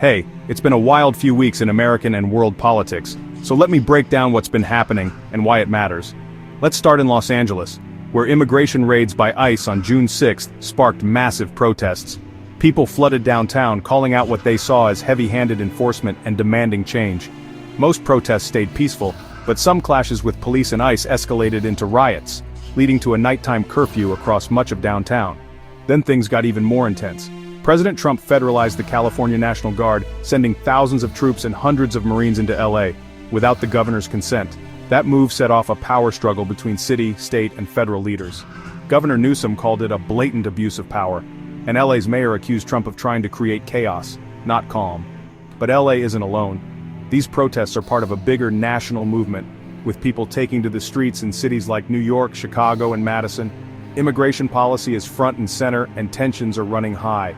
Hey, it's been a wild few weeks in American and world politics, so let me break down what's been happening and why it matters. Let's start in Los Angeles, where immigration raids by ICE on June 6th sparked massive protests. People flooded downtown calling out what they saw as heavy-handed enforcement and demanding change. Most protests stayed peaceful, but some clashes with police and ICE escalated into riots, leading to a nighttime curfew across much of downtown. Then things got even more intense. President Trump federalized the California National Guard, sending thousands of troops and hundreds of Marines into LA, without the governor's consent. That move set off a power struggle between city, state, and federal leaders. Governor Newsom called it a blatant abuse of power, and LA's mayor accused Trump of trying to create chaos, not calm. But LA isn't alone. These protests are part of a bigger national movement, with people taking to the streets in cities like New York, Chicago, and Madison. Immigration policy is front and center, and tensions are running high.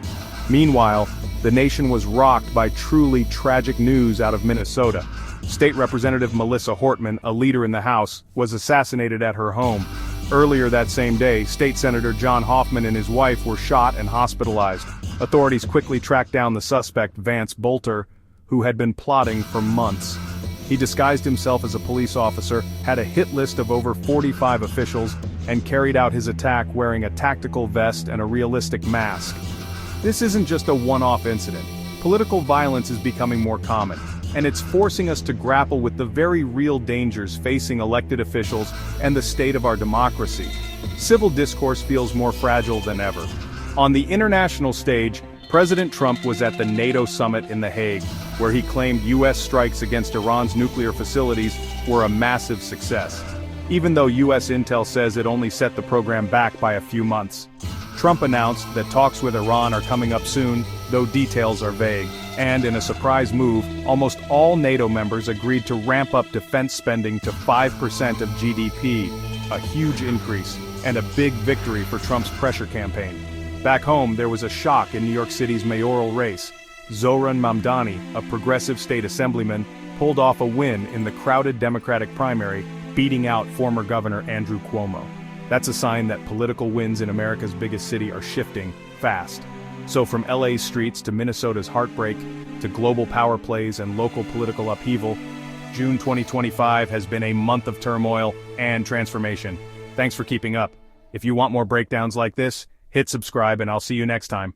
Meanwhile, the nation was rocked by truly tragic news out of Minnesota. State Representative Melissa Hortman, a leader in the House, was assassinated at her home. Earlier that same day, State Senator John Hoffman and his wife were shot and hospitalized. Authorities quickly tracked down the suspect, Vance Bolter, who had been plotting for months. He disguised himself as a police officer, had a hit list of over 45 officials, and carried out his attack wearing a tactical vest and a realistic mask. This isn't just a one-off incident. Political violence is becoming more common, and it's forcing us to grapple with the very real dangers facing elected officials and the state of our democracy. Civil discourse feels more fragile than ever. On the international stage, President Trump was at the NATO summit in The Hague, where he claimed U.S. strikes against Iran's nuclear facilities were a massive success, even though U.S. intel says it only set the program back by a few months. Trump announced that talks with Iran are coming up soon, though details are vague. And in a surprise move, almost all NATO members agreed to ramp up defense spending to 5% of GDP, a huge increase, and a big victory for Trump's pressure campaign. Back home, there was a shock in New York City's mayoral race. Zohran Mamdani, a progressive state assemblyman, pulled off a win in the crowded Democratic primary, beating out former Governor Andrew Cuomo. That's a sign that political winds in America's biggest city are shifting fast. So from LA's streets to Minnesota's heartbreak, to global power plays and local political upheaval, June 2025 has been a month of turmoil and transformation. Thanks for keeping up. If you want more breakdowns like this, hit subscribe and I'll see you next time.